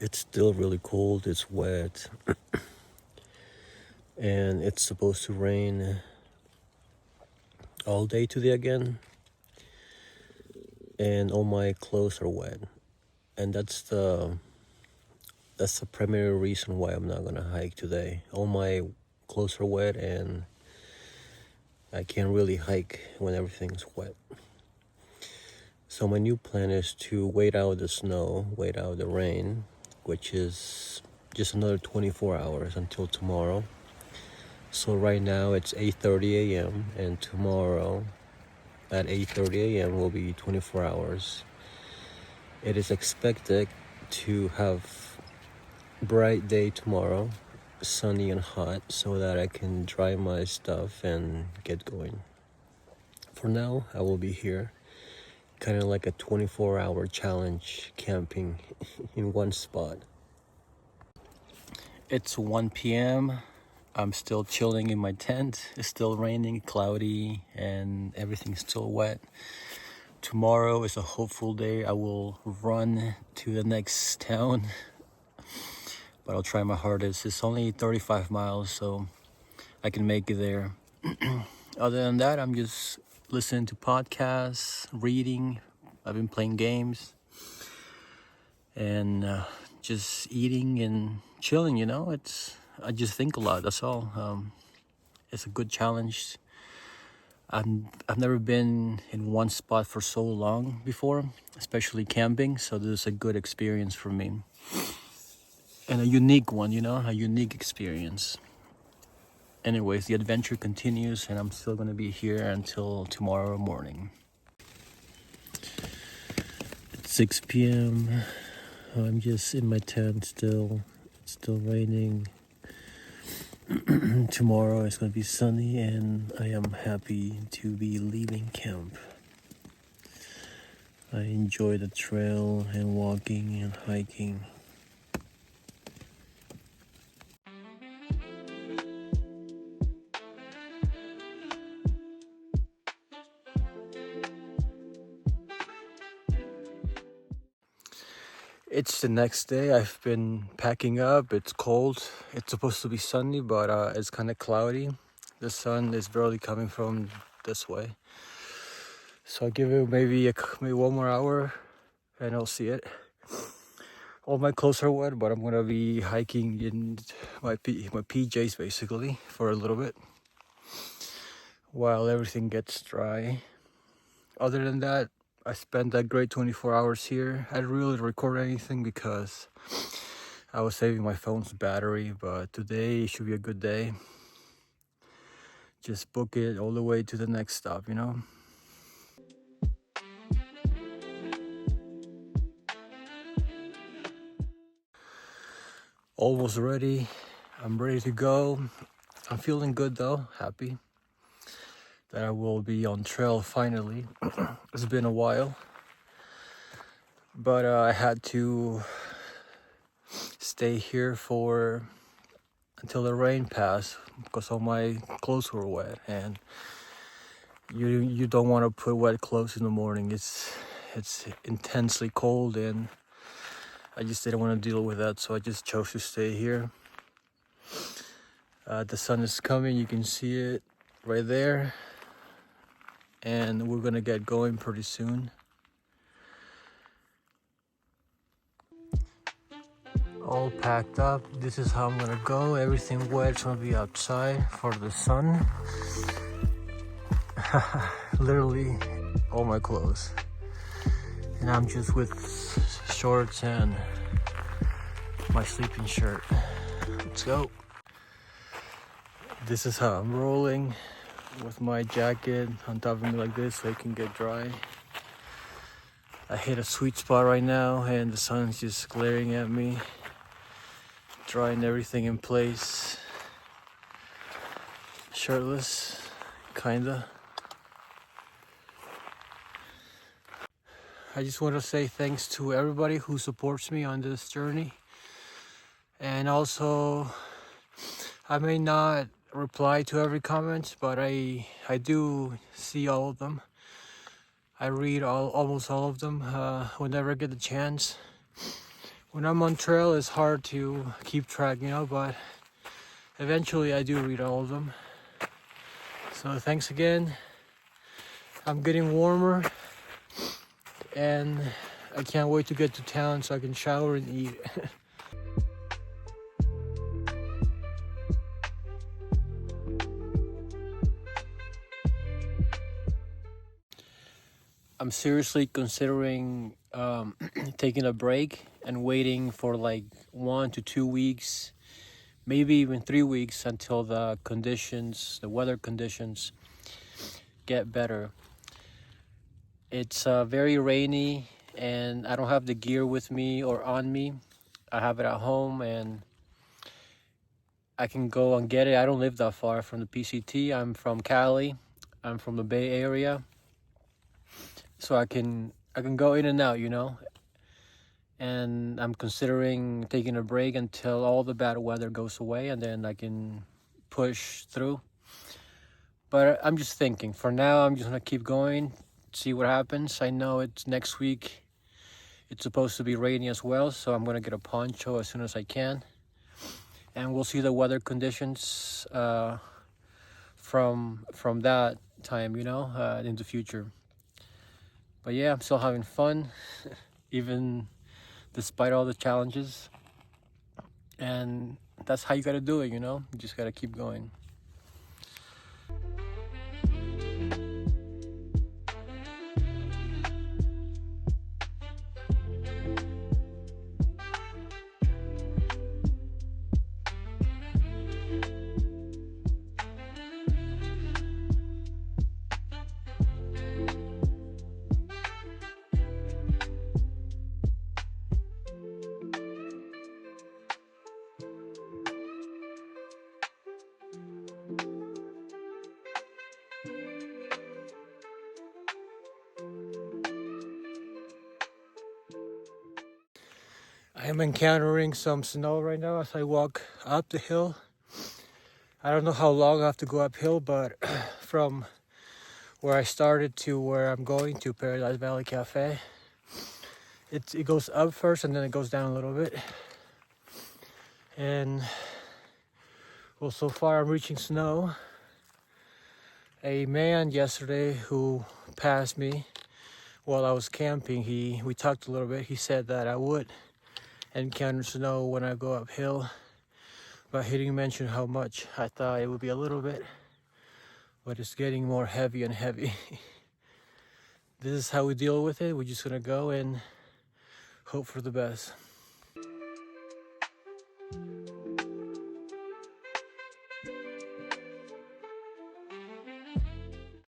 It's still really cold, it's wet, and it's supposed to rain all day today again, and all my clothes are wet. And that's the primary reason why I'm not gonna hike today. All my clothes are wet and I can't really hike when everything's wet. So my new plan is to wait out the snow, wait out the rain, which is just another 24 hours until tomorrow. So right now it's 8:30 a.m. and tomorrow at 8:30 a.m. will be 24 hours. It is expected to have bright day tomorrow, sunny and hot, so that I can dry my stuff and get going. For now, I will be here, kind of like a 24-hour challenge, camping in one spot. It's 1 p.m. I'm still chilling in my tent. It's still raining, cloudy, and everything's still wet. Tomorrow is a hopeful day. I will run to the next town, but I'll try my hardest. It's only 35 miles, so I can make it there. Other than that, I'm just listening to podcasts, reading. I've been playing games, and just eating and chilling. I just think a lot. That's all. It's a good challenge. I've never been in one spot for so long before, especially camping. So this is a good experience for me, and a unique one. A unique experience. Anyways, the adventure continues, and I'm still gonna be here until tomorrow morning. It's 6 p.m. I'm just in my tent still. It's still raining. Tomorrow is gonna be sunny, and I am happy to be leaving camp. I enjoy the trail and walking and hiking. It's the next day. I've been packing up. It's cold. It's supposed to be sunny, but it's kind of cloudy. The sun is barely coming from this way. So I'll give it maybe 1 more hour and I'll see it. All my clothes are wet, but I'm gonna be hiking in my PJs basically for a little bit while everything gets dry. Other than that, I spent that great 24 hours here. I didn't really record anything because I was saving my phone's battery, but today should be a good day. Just book it all the way to the next stop, Almost ready. I'm ready to go. I'm feeling good though, happy that I will be on trail finally. It's been a while, but I had to stay here until the rain passed because all my clothes were wet, and you don't want to put wet clothes in the morning. It's intensely cold, and I just didn't want to deal with that, so I just chose to stay here. The sun is coming, you can see it right there, and we're gonna get going pretty soon. All packed up. This is how I'm gonna go. Everything wet. It's gonna be outside for the sun. Literally all my clothes, and I'm just with shorts and my sleeping shirt. Let's go. This is how I'm rolling, with my jacket on top of me like this so it can get dry. I hit a sweet spot right now, and the sun's just glaring at me, drying everything in place. Shirtless, kinda. I just want to say thanks to everybody who supports me on this journey. And also, I may not reply to every comment, but I do see all of them. I read almost all of them whenever I get the chance. when I'm on trail, it's hard to keep track, you know, but eventually I do read all of them. So thanks again. I'm getting warmer and I can't wait to get to town so I can shower and eat. I'm seriously considering taking a break and waiting for like 1 to 2 weeks, maybe even 3 weeks until the weather conditions get better. It's very rainy and I don't have the gear with me or on me. I have it at home and I can go and get it. I don't live that far from the PCT. I'm from Cali. I'm from the Bay Area. So I can go in and out, you know. And I'm considering taking a break until all the bad weather goes away and then I can push through. But I'm just thinking, for now I'm just gonna keep going, see what happens. I know it's next week. It's supposed to be rainy as well, so I'm gonna get a poncho as soon as I can. And we'll see the weather conditions from that time, you know, in the future. But yeah, I'm still having fun, even despite all the challenges. And that's how you gotta do it, you know? You just gotta keep going. I am encountering some snow right now as I walk up the hill. I don't know how long I have to go uphill, but from where I started to where I'm going to Paradise Valley Cafe, it goes up first and then it goes down a little bit. And well, so far I'm reaching snow. A man yesterday who passed me while I was camping, we talked a little bit. He said that I would encounter snow when I go uphill, but he didn't mention how much. I thought it would be a little bit, but it's getting more heavy and heavy. This is how we deal with it. We're just gonna go and hope for the best.